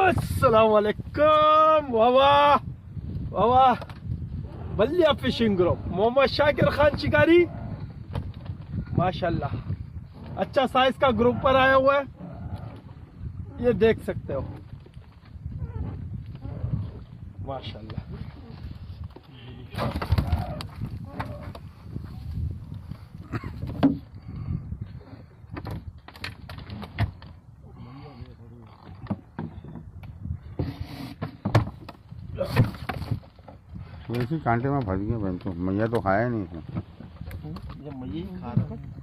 अस्सलाम वालेकुम। वाह वाह, बलिया फिशिंग ग्रुप, मोहम्मद शाकिर खान शिकारी, माशाल्लाह अच्छा साइज का ग्रुप पर आया हुआ है, ये देख सकते हो माशाल्लाह। इसी कांटे में फंस गया बहन, तो मैया तो खाया नहीं इसने। ये मैया ही खा रहा है।